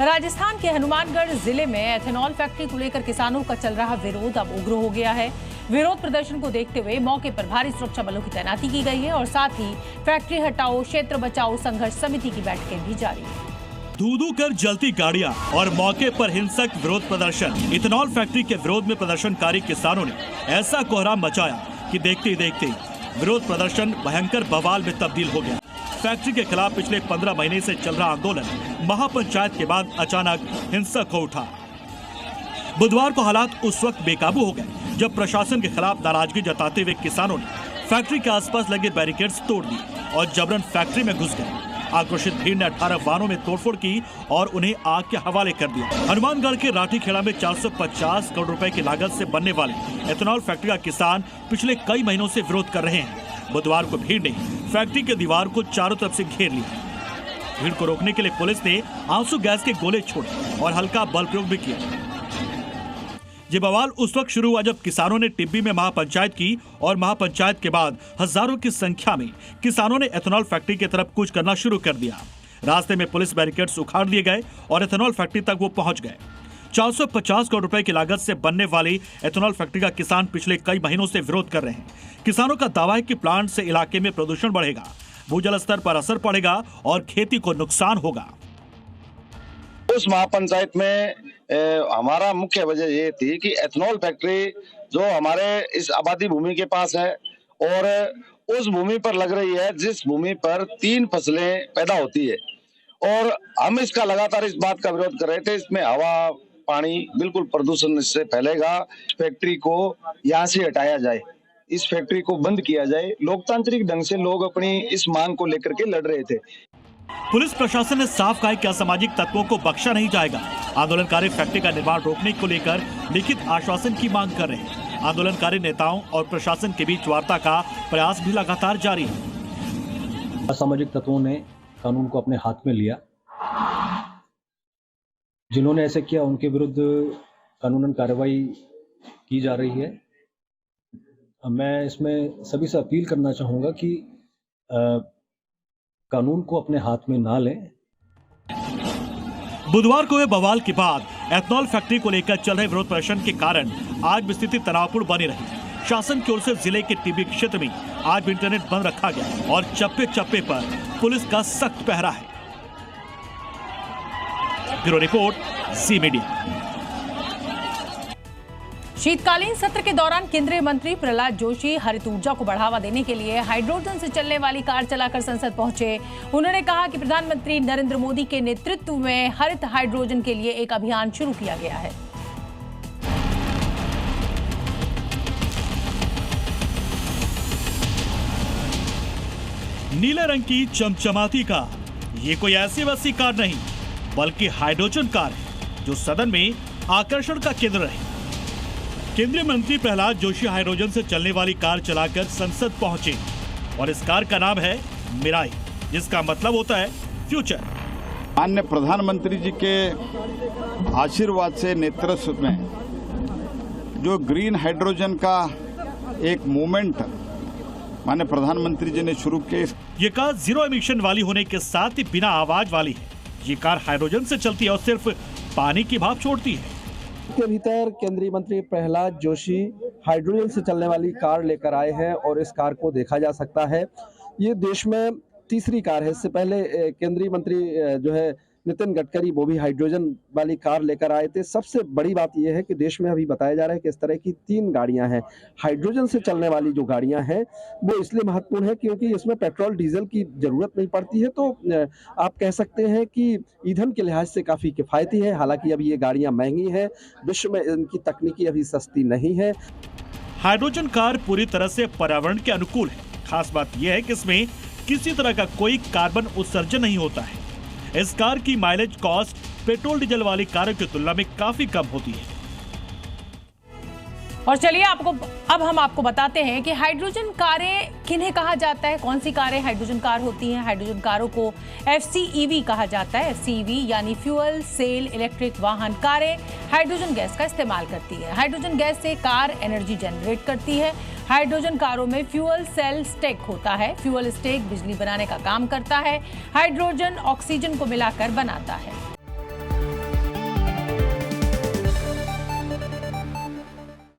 राजस्थान के हनुमानगढ़ जिले में एथेनॉल फैक्ट्री को लेकर किसानों का चल रहा विरोध अब उग्र हो गया है। विरोध प्रदर्शन को देखते हुए मौके पर भारी सुरक्षा बलों की तैनाती की गई है और साथ ही फैक्ट्री हटाओ क्षेत्र बचाओ संघर्ष समिति की बैठकें भी जारी है। धू-धू कर जलती गाड़ियां और मौके पर हिंसक विरोध प्रदर्शन। इथेनॉल फैक्ट्री के विरोध में प्रदर्शनकारी किसानों ने ऐसा कोहराम मचाया कि देखते ही देखते विरोध प्रदर्शन भयंकर बवाल में तब्दील हो गया। फैक्ट्री के खिलाफ पिछले 15 महीने से चल रहा आंदोलन महापंचायत के बाद अचानक हिंसक हो उठा। बुधवार को हालात उस वक्त बेकाबू हो गए जब प्रशासन के खिलाफ नाराजगी जताते हुए किसानों ने फैक्ट्री के आसपास लगे बैरिकेड्स तोड़ दिए और जबरन फैक्ट्री में घुस गए। आक्रोशित भीड़ ने 18 वाहनों में तोड़फोड़ की और उन्हें आग के हवाले कर दिया। हनुमानगढ़ के राठीखेड़ा में 450 करोड़ रुपए की लागत से बनने वाले एथेनॉल फैक्ट्री का किसान पिछले कई महीनों से विरोध कर रहे हैं। बुधवार को भीड़ ने फैक्ट्री के दीवार को चारों तरफ से घेर लिया। भीड़ को रोकने के लिए पुलिस ने आंसू गैस के गोले छोड़े और हल्का बल प्रयोग भी किया। ये बवाल उस वक्त शुरू हुआ जब किसानों ने टिब्बी में महापंचायत की और महापंचायत के बाद हजारों की संख्या में किसानों ने एथेनॉल फैक्ट्री की तरफ कूच करना शुरू कर दिया। रास्ते में पुलिस बैरिकेड्स उखाड़ दिए गए और एथेनॉल फैक्ट्री तक वो पहुंच गए। 450 करोड़ रुपए की लागत से बनने वाली एथेनॉल फैक्ट्री का किसान पिछले कई महीनों से विरोध कर रहे हैं। किसानों का दावा है कि प्लांट से इलाके में प्रदूषण बढ़ेगा, भूजल स्तर पर असर पड़ेगा और खेती को नुकसान होगा। उस महापंचायत में हमारा मुख्य वजह ये थी कि एथेनॉल फैक्ट्री जो हमारे इस आबादी भूमि के पास है और उस भूमि पर लग रही है जिस भूमि पर 3 फसलें पैदा होती है और हम इसका लगातार इस बात का विरोध कर रहे थे। इसमें हवा पानी बिल्कुल प्रदूषण इससे फैलेगा। फैक्ट्री को यहाँ से हटाया जाए, इस फैक्ट्री को बंद किया जाए। लोकतांत्रिक ढंग से लोग अपनी इस मांग को लेकर के लड़ रहे थे। पुलिस प्रशासन ने साफ कहा कि असामाजिक तत्वों को बख्शा नहीं जाएगा। आंदोलनकारी फैक्ट्री का निर्माण रोकने को लेकर लिखित आश्वासन की मांग कर रहे हैं। आंदोलनकारी नेताओं और प्रशासन के बीच वार्ता का प्रयास भी लगातार जारी है। असामाजिक तत्वों ने कानून को अपने हाथ में लिया। जिन्होंने ऐसे किया उनके विरुद्ध कानूनन कार्रवाई की जा रही है। मैं इसमें सभी से अपील करना चाहूँगा कि कानून को अपने हाथ में ना लें। बुधवार को हुए बवाल के बाद एथेनॉल फैक्ट्री को लेकर चल रहे विरोध प्रदर्शन के कारण आज भी स्थिति तनावपूर्ण बनी रही। शासन की ओर से जिले के टिब्बी क्षेत्र में आज भी इंटरनेट बंद रखा गया और चप्पे चप्पे पर पुलिस का सख्त पहरा है। Bureau report, C media. शीतकालीन सत्र के दौरान केंद्रीय मंत्री प्रहलाद जोशी हरित ऊर्जा को बढ़ावा देने के लिए हाइड्रोजन से चलने वाली कार चलाकर संसद पहुंचे। उन्होंने कहा कि प्रधानमंत्री नरेंद्र मोदी के नेतृत्व में हरित हाइड्रोजन के लिए एक अभियान शुरू किया गया है। नीले रंग की चमचमाती कार, ये कोई ऐसी वैसी कार नहीं बल्कि हाइड्रोजन कार है जो सदन में आकर्षण का केंद्र रही। केंद्रीय मंत्री प्रहलाद जोशी हाइड्रोजन से चलने वाली कार चलाकर संसद पहुंचे और इस कार का नाम है मिराई, जिसका मतलब होता है फ्यूचर। माननीय प्रधानमंत्री जी के आशीर्वाद से नेतृत्व में जो ग्रीन हाइड्रोजन का एक मूवमेंट माननीय प्रधानमंत्री जी ने शुरू किए। ये कार जीरो एमिशन वाली होने के साथ ही बिना आवाज वाली है। ये कार हाइड्रोजन से चलती है और सिर्फ पानी की भाप छोड़ती है। के भीतर केंद्रीय मंत्री प्रहलाद जोशी हाइड्रोजन से चलने वाली कार लेकर आए हैं और इस कार को देखा जा सकता है। ये देश में तीसरी कार है। इससे पहले केंद्रीय मंत्री जो है नितिन गडकरी वो भी हाइड्रोजन वाली कार लेकर आए थे। सबसे बड़ी बात यह है कि देश में अभी बताया जा रहा है कि इस तरह की 3 गाड़ियां हैं। हाइड्रोजन से चलने वाली जो गाड़ियां हैं वो इसलिए महत्वपूर्ण है क्योंकि इसमें पेट्रोल डीजल की जरूरत नहीं पड़ती है। तो आप कह सकते हैं कि ईंधन के लिहाज से काफी किफायती है। हालांकि अभी ये गाड़ियां महंगी हैं, विश्व में इनकी तकनीकी अभी सस्ती नहीं है। हाइड्रोजन कार पूरी तरह से पर्यावरण के अनुकूल है। खास बात यह है कि इसमें किसी तरह का कोई कार्बन उत्सर्जन नहीं होता है। इस कार की माइलेज कॉस्ट पेट्रोल डीजल वाली कारों की तुलना में काफी कम होती है। और चलिए अब हम आपको बताते हैं कि हाइड्रोजन कारें किन्हें कहा जाता है, कौन सी कारें हाइड्रोजन कार होती हैं। हाइड्रोजन कारों को FCEV कहा जाता है। FCEV यानी फ्यूल सेल इलेक्ट्रिक वाहन कारें हाइड्रोजन गैस का इस्तेमाल करती है। हाइड्रोजन गैस से कार एनर्जी जनरेट करती है। हाइड्रोजन कारों में फ्यूल सेल स्टैक होता है। फ्यूल स्टैक बिजली बनाने का काम करता है। हाइड्रोजन ऑक्सीजन को मिलाकर बनाता है।